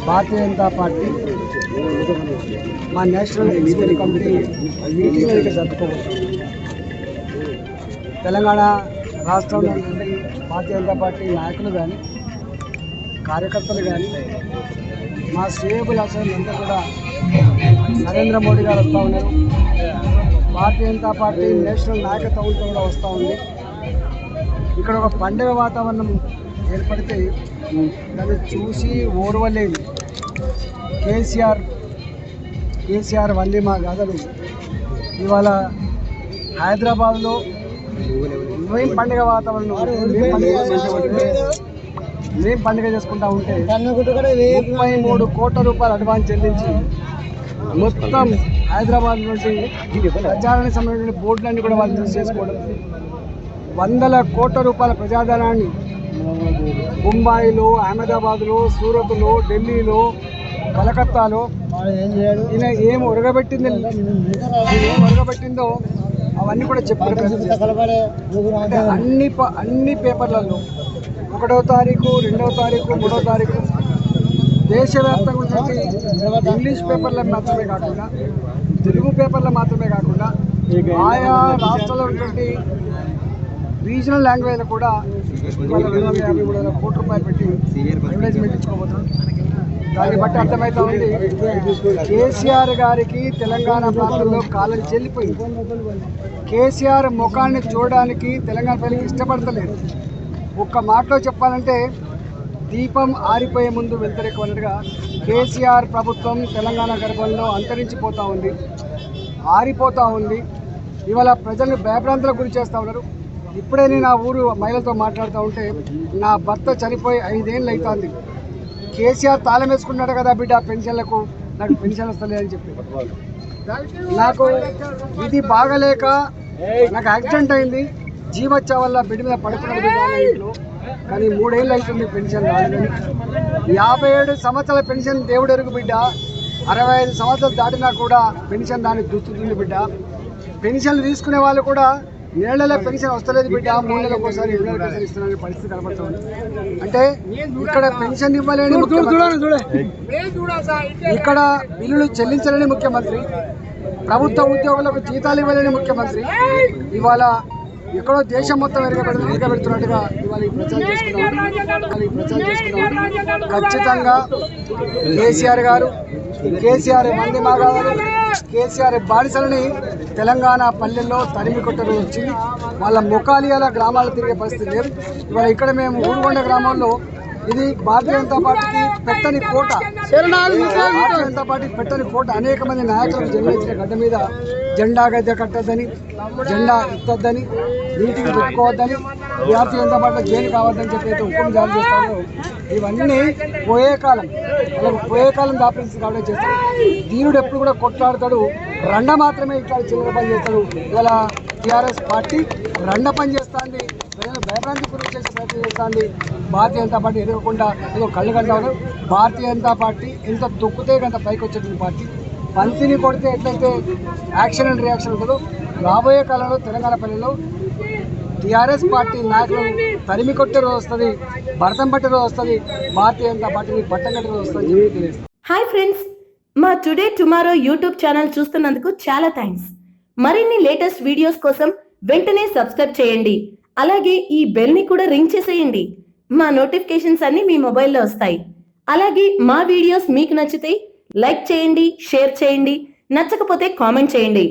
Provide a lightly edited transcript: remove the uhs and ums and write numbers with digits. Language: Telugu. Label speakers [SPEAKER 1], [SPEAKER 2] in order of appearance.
[SPEAKER 1] భారతీయ జనతా పార్టీ మా నేషనల్ ఎగ్జిక్యూటివ్ కమిటీ మీటింగ్ అనేది జరుపుకోబోతుంది. తెలంగాణ రాష్ట్రంలో నుండి భారతీయ జనతా పార్టీ నాయకులు కానీ కార్యకర్తలు కానీ మా శ్రేయోభిలాషులంతా కూడా నరేంద్ర మోడీ గారు వస్తూ ఉన్నారు. భారతీయ జనతా పార్టీ నేషనల్ నాయకత్వంతో కూడా వస్తూ ఉంది. ఇక్కడ ఒక పండుగ వాతావరణం ఏర్పడితే దాన్ని చూసి ఓర్వలేని కేసీఆర్ వల్లి మా గాథలు ఇవాళ హైదరాబాద్లో మేము పండుగ వాతావరణం మేము పండుగ చేసుకుంటా ఉంటే 33 కోట్ల రూపాయలు అడ్వాన్స్ చెల్లించి మొత్తం హైదరాబాద్ నుండి ప్రచారానికి సంబంధించిన బోర్డులన్నీ కూడా వాళ్ళు చూస్ చేసుకోవడం, వందల కోట్ల రూపాయల ప్రజాధనాన్ని ముంబాయిలో, అహ్మదాబాద్లో, సూరత్లో, ఢిల్లీలో, కలకత్తాలో ఈయన ఏం ఒరగబెట్టిందో అవన్నీ కూడా చెప్పారు. అంటే అన్ని పేపర్లలో 1వ తారీఖు, 2వ తారీఖు, 3వ తారీఖు దేశవ్యాప్తంగా ఉన్నటువంటి ఇంగ్లీష్ పేపర్లకు మాత్రమే కాకుండా, తెలుగు పేపర్లు మాత్రమే కాకుండా ఆయా రాష్ట్రాల్లో ఉన్నటువంటి రీజనల్ లాంగ్వేజ్లో కూడా 253 కోట్ల రూపాయలు పెట్టి అడ్వర్టైజ్మెంట్ ఇచ్చుకోబోతున్నాం. దాన్ని బట్టి అర్థమవుతా ఉంది కేసీఆర్ గారికి తెలంగాణ ప్రాంతంలో కాలం చెల్లిపోయింది. కేసీఆర్ ముఖాన్ని చూడడానికి తెలంగాణ ప్రజలకు ఇష్టపడతలేదు. ఒక్క మాటలో చెప్పాలంటే దీపం ఆరిపోయే ముందు వెళ్తరెక్కువన్నట్టుగా కేసీఆర్ ప్రభుత్వం తెలంగాణ గర్భంలో అంతరించిపోతూ ఉంది, ఆరిపోతూ ఉంది. ఇవాళ ప్రజలను భయభ్రాంతులకు గురి చేస్తూ ఉన్నారు. ఇప్పుడే నేను ఆ ఊరు మహిళలతో మాట్లాడుతూ ఉంటే నా భర్త చనిపోయి 5 ఏళ్ళు అవుతుంది, కేసీఆర్ తాళం వేసుకున్నాడు కదా బిడ్డ పెన్షన్లకు, నాకు పెన్షన్ వస్తలేదని చెప్పి, నాకు ఇది బాగలేక నాకు యాక్సిడెంట్ అయింది, జీవచ్చా వల్ల బిడ్డ మీద పడుకున్నాడు, కానీ 3 ఏళ్ళు అవుతుంది పెన్షన్ రాలేదని. 57 సంవత్సరాల పెన్షన్ దేవుడు ఎరుగు బిడ్డ, 65 సంవత్సరాలు దాటినా కూడా పెన్షన్ దానికి దుస్తుంది బిడ్డ. పెన్షన్లు తీసుకునే వాళ్ళు కూడా నెలలో పెన్షన్ వస్తలేదు బిడ్డ, 3 నెలలకు ఒకసారి 7 నెలలకు ఒకసారి ఇస్తున్న పరిస్థితి కనబడుతుంది. అంటే ఇక్కడ పెన్షన్ ఇవ్వలేని ఇక్కడ బిల్లులు చెల్లించలేని ముఖ్యమంత్రి, ప్రభుత్వ ఉద్యోగులకు జీతాలు ఇవ్వలేని ముఖ్యమంత్రి ఇవాళ ఎక్కడో దేశం మొత్తం ఎరగబెడుతున్నట్టుగా ఇవాళ ఈ ప్రచారం చేసుకున్నాం. ఖచ్చితంగా కేసీఆర్ మంది మాగారు, కేసీఆర్ బానిసలని తెలంగాణ పల్లెల్లో తరిమి కొట్టడం వచ్చింది. వాళ్ళ ముఖాలియాల గ్రామాలు తిరిగే పరిస్థితి లేదు. ఇవాళ ఇక్కడ మేము ఊరుగొండ గ్రామంలో ఇది భారతీయ జనతా పార్టీకి పెట్టని కోట, భారతీయ జనతా పార్టీకి పెట్టని కోట. అనేక మంది నాయకులకు జన్మించిన గడ్డ మీద జెండా గద్దె కట్టద్దని, జెండా ఎత్తొద్దని, నీటికి పెట్టుకోవద్దని, భారతీయ జనతా పార్టీలో జైలు కావద్దని చెప్పి హుకుం జారీ చేస్తారో ఇవన్నీ పోయే కాలం దాపించి కావడం చేస్తాడు. ధీరుడు ఎప్పుడు కూడా కొట్లాడతాడు, రండ మాత్రమే ఇక్కడ చిల్లర పని చేస్తాడు. ఇవాళ టీఆర్ఎస్ పార్టీ రండ పని చేస్తుంది, ప్రజలు భయభ్రాంతి గురి చేసే ప్రయత్నం చేస్తుంది. భారతీయ జనతా పార్టీ ఎదగకుండా ఏదో కళ్ళు కంటాడు. భారతీయ జనతా పార్టీ ఎంత తొక్కితే అంత పైకి వచ్చేటువంటి పార్టీ. పంతిని కొడితే ఎట్లయితే యాక్షన్ అండ్ రియాక్షన్ ఉంటుందో, రాబోయే కాలంలో తెలంగాణ పల్లెల్లో టీఆర్ఎస్ పార్టీ నాయకులను తరిమి కొట్టే రోజు వస్తుంది, భరతం పట్టే రోజు వస్తుంది, భారతీయ జనతా పార్టీని పట్టం కట్టే రోజు వస్తుంది.
[SPEAKER 2] హాయ్ ఫ్రెండ్స్, మా టుడే టుమారో యూట్యూబ్ ఛానల్ చూస్తున్నందుకు చాలా థ్యాంక్స్. మరిన్ని లేటెస్ట్ వీడియోస్ కోసం వెంటనే సబ్స్క్రైబ్ చేయండి. అలాగే ఈ బెల్ ని కూడా రింగ్ చేసేయండి. మా నోటిఫికేషన్స్ అన్ని మీ మొబైల్లో వస్తాయి. అలాగే మా వీడియోస్ మీకు నచ్చితే లైక్ చేయండి, షేర్ చేయండి, నచ్చకపోతే కామెంట్ చేయండి.